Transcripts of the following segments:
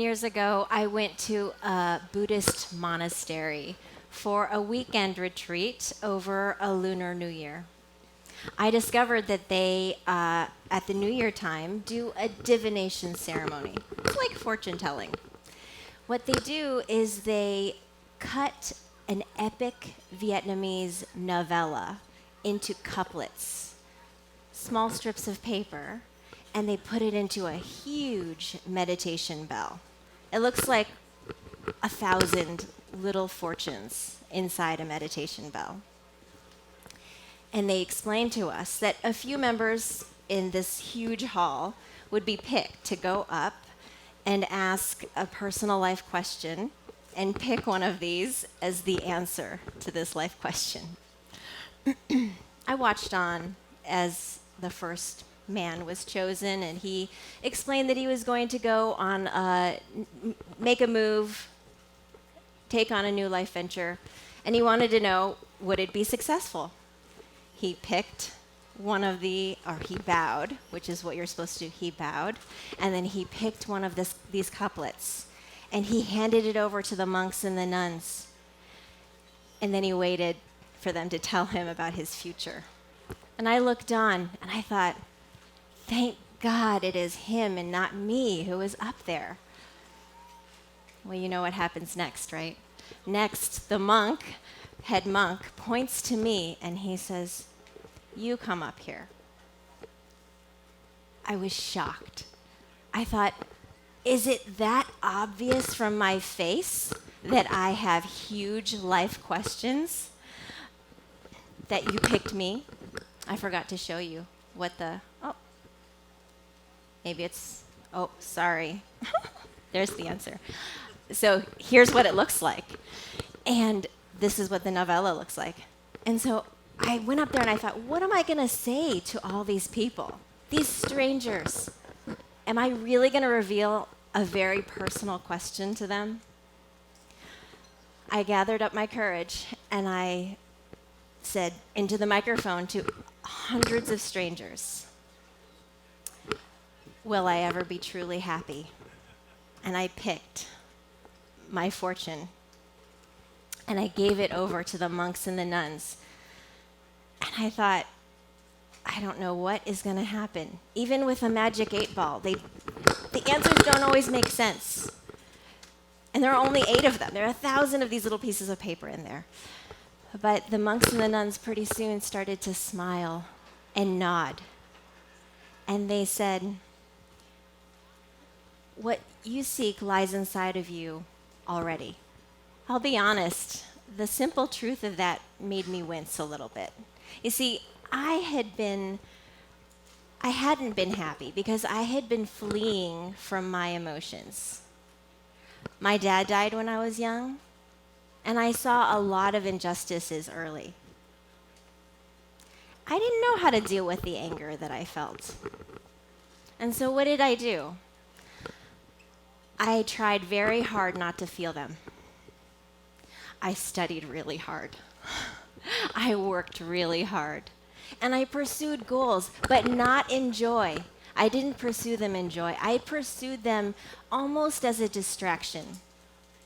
years ago, I went to a Buddhist monastery for a weekend retreat over a Lunar New Year. I discovered that they, at the New Year time, do a divination ceremony. It's like fortune telling. What they do is they cut an epic Vietnamese novella into couplets, small strips of paper, and they put it into a huge meditation bell. It looks like 1,000 little fortunes inside a meditation bell. And they explained to us that a few members in this huge hall would be picked to go up and ask a personal life question and pick one of these as the answer to this life question. I watched on as the first man was chosen, and he explained that he was going to go on, make a move, take on a new life venture, and he wanted to know, would it be successful? He picked one of he bowed, which is what you're supposed to do. He bowed, and then he picked one of these couplets, and he handed it over to the monks and the nuns, and then he waited for them to tell him about his future. And I looked on, and I thought, thank God it is him and not me who is up there. Well, you know what happens next, right? Next, the head monk, points to me, and he says, "You come up here." I was shocked. I thought, is it that obvious from my face that I have huge life questions that you picked me? I forgot to show you sorry. There's the answer. So here's what it looks like. And this is what the novella looks like. And so I went up there and I thought, what am I going to say to all these people, these strangers? Am I really going to reveal a very personal question to them? I gathered up my courage and I said into the microphone to hundreds of strangers, will I ever be truly happy? And I picked my fortune and I gave it over to the monks and the nuns. And I thought, I don't know what is going to happen. Even with a magic 8-ball, the answers don't always make sense. And there are only 8 of them. There are 1,000 of these little pieces of paper in there. But the monks and the nuns pretty soon started to smile and nod. And they said, what you seek lies inside of you already. I'll be honest, the simple truth of that made me wince a little bit. You see, I hadn't been happy because I had been fleeing from my emotions. My dad died when I was young, and I saw a lot of injustices early. I didn't know how to deal with the anger that I felt. And so what did I do? I tried very hard not to feel them. I studied really hard. I worked really hard. And I pursued goals, but not in joy. I didn't pursue them in joy. I pursued them almost as a distraction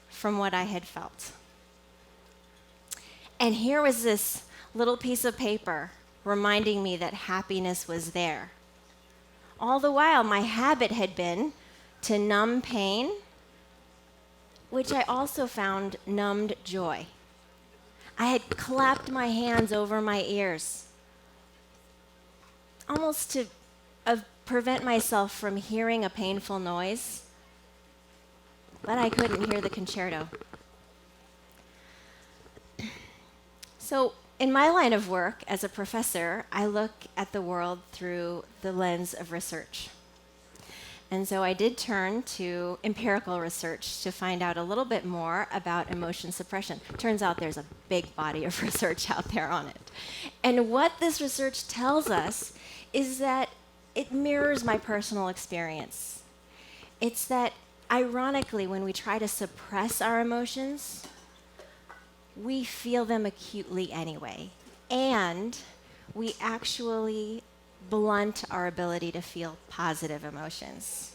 from what I had felt. And here was this little piece of paper reminding me that happiness was there. All the while, my habit had been to numb pain, which I also found numbed joy. I had clapped my hands over my ears, almost to prevent myself from hearing a painful noise, but I couldn't hear the concerto. So in my line of work as a professor, I look at the world through the lens of research. And so I did turn to empirical research to find out a little bit more about emotion suppression. Turns out there's a big body of research out there on it. And what this research tells us is that it mirrors my personal experience. It's that, ironically, when we try to suppress our emotions, we feel them acutely anyway. And we actually blunt our ability to feel positive emotions.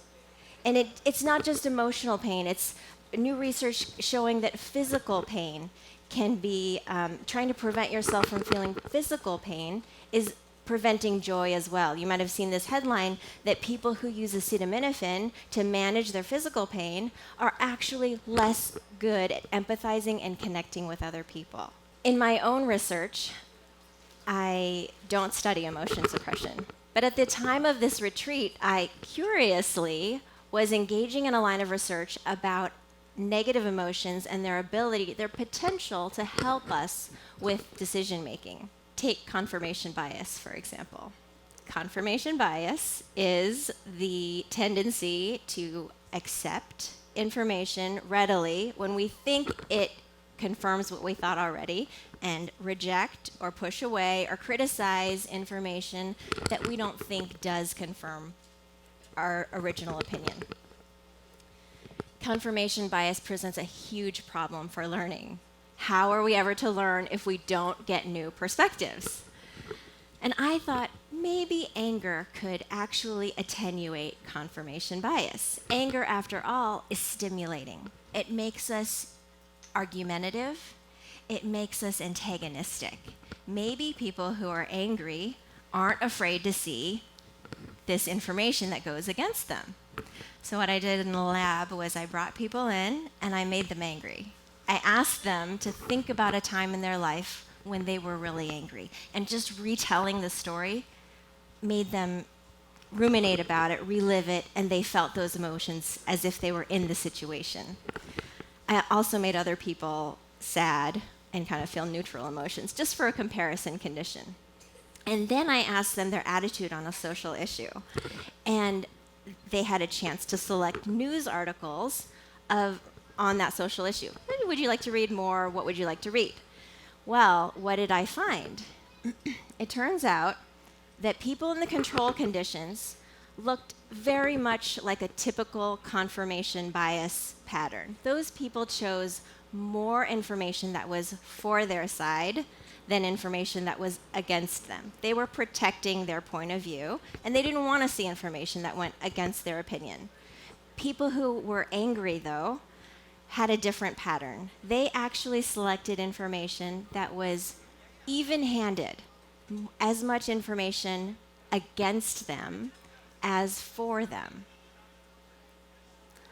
And it's not just emotional pain. It's new research showing that physical pain can be, trying to prevent yourself from feeling physical pain is preventing joy as well. You might have seen this headline that people who use acetaminophen to manage their physical pain are actually less good at empathizing and connecting with other people. In my own research, I don't study emotion suppression. But at the time of this retreat, I curiously was engaging in a line of research about negative emotions and their ability, their potential to help us with decision making. Take confirmation bias, for example. Confirmation bias is the tendency to accept information readily when we think it confirms what we thought already, and reject or push away or criticize information that we don't think does confirm our original opinion. Confirmation bias presents a huge problem for learning. How are we ever to learn if we don't get new perspectives? And I thought maybe anger could actually attenuate confirmation bias. Anger, after all, is stimulating. It makes us argumentative. It makes us antagonistic. Maybe people who are angry aren't afraid to see this information that goes against them. So what I did in the lab was I brought people in and I made them angry. I asked them to think about a time in their life when they were really angry. And just retelling the story made them ruminate about it, relive it, and they felt those emotions as if they were in the situation. I also made other people sad and kind of feel neutral emotions, just for a comparison condition. And then I asked them their attitude on a social issue. And they had a chance to select news articles on that social issue. Would you like to read more? What would you like to read? Well, what did I find? It turns out that people in the control conditions looked very much like a typical confirmation bias pattern. Those people chose more information that was for their side than information that was against them. They were protecting their point of view, and they didn't want to see information that went against their opinion. People who were angry, though, had a different pattern. They actually selected information that was even-handed, as much information against them as for them.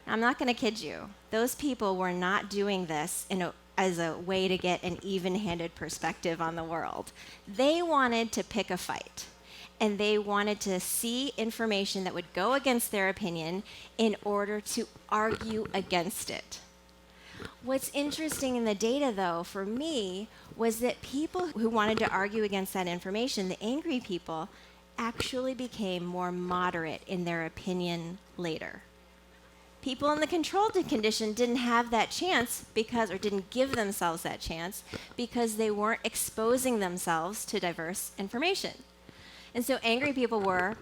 I'm not going to kid you. Those people were not doing this as a way to get an even-handed perspective on the world. They wanted to pick a fight, and they wanted to see information that would go against their opinion in order to argue against it. What's interesting in the data, though, for me, was that people who wanted to argue against that information, the angry people, actually became more moderate in their opinion later. People in the controlled condition didn't have that chance or didn't give themselves that chance because they weren't exposing themselves to diverse information. And so angry people were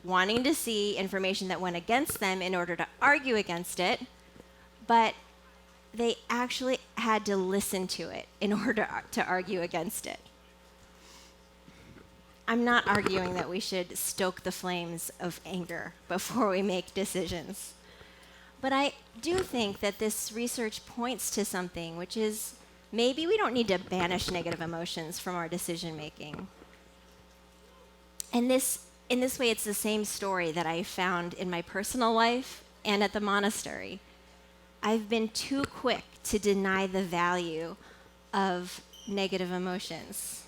wanting to see information that went against them in order to argue against it, but they actually had to listen to it in order to argue against it. I'm not arguing that we should stoke the flames of anger before we make decisions. But I do think that this research points to something, which is maybe we don't need to banish negative emotions from our decision making. And in this way, it's the same story that I found in my personal life and at the monastery. I've been too quick to deny the value of negative emotions.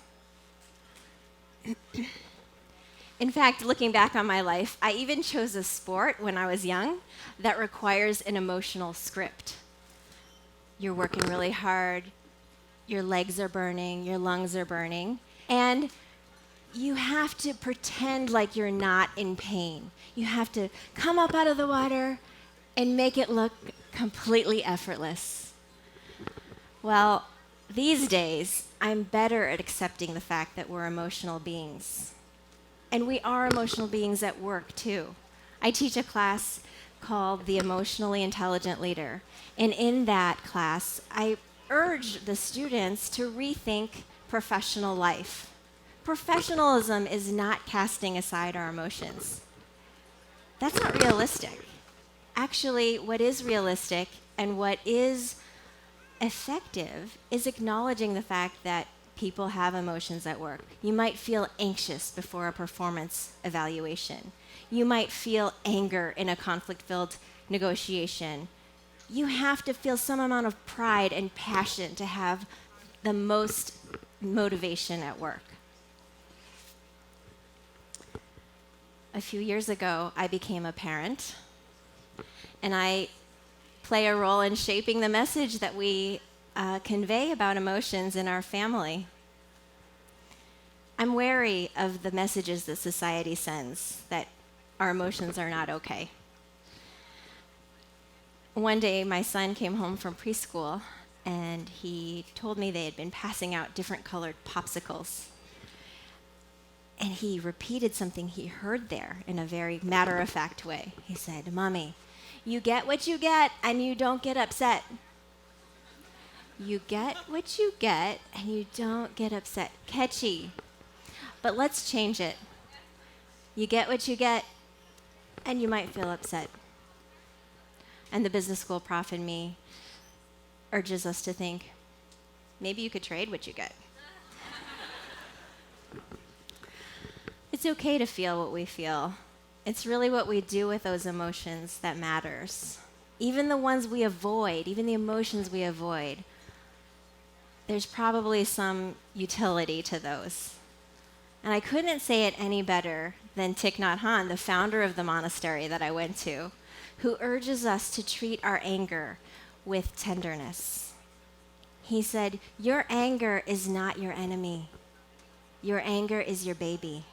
In fact, looking back on my life, I even chose a sport when I was young that requires an emotional script. You're working really hard, your legs are burning, your lungs are burning, and you have to pretend like you're not in pain. You have to come up out of the water and make it look completely effortless. Well, these days, I'm better at accepting the fact that we're emotional beings. And we are emotional beings at work, too. I teach a class called The Emotionally Intelligent Leader. And in that class, I urge the students to rethink professional life. Professionalism is not casting aside our emotions. That's not realistic. Actually, what is realistic and what is effective is acknowledging the fact that people have emotions at work. You might feel anxious before a performance evaluation. You might feel anger in a conflict-filled negotiation. You have to feel some amount of pride and passion to have the most motivation at work. A few years ago, I became a parent, and I play a role in shaping the message that we convey about emotions in our family. I'm wary of the messages that society sends that our emotions are not okay. One day, my son came home from preschool, and he told me they had been passing out different colored popsicles. And he repeated something he heard there in a very matter-of-fact way. He said, "Mommy, you get what you get, and you don't get upset. You get what you get, and you don't get upset." Catchy. But let's change it. You get what you get, and you might feel upset. And the business school prof in me urges us to think, maybe you could trade what you get. It's okay to feel what we feel. It's really what we do with those emotions that matters. Even the ones we avoid, even the emotions we avoid, there's probably some utility to those. And I couldn't say it any better than Thich Nhat Hanh, the founder of the monastery that I went to, who urges us to treat our anger with tenderness. He said, "Your anger is not your enemy. Your anger is your baby.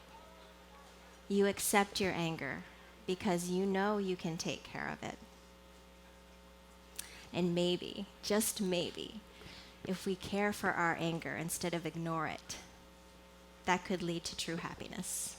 You accept your anger because you know you can take care of it." And maybe, just maybe, if we care for our anger instead of ignore it, that could lead to true happiness.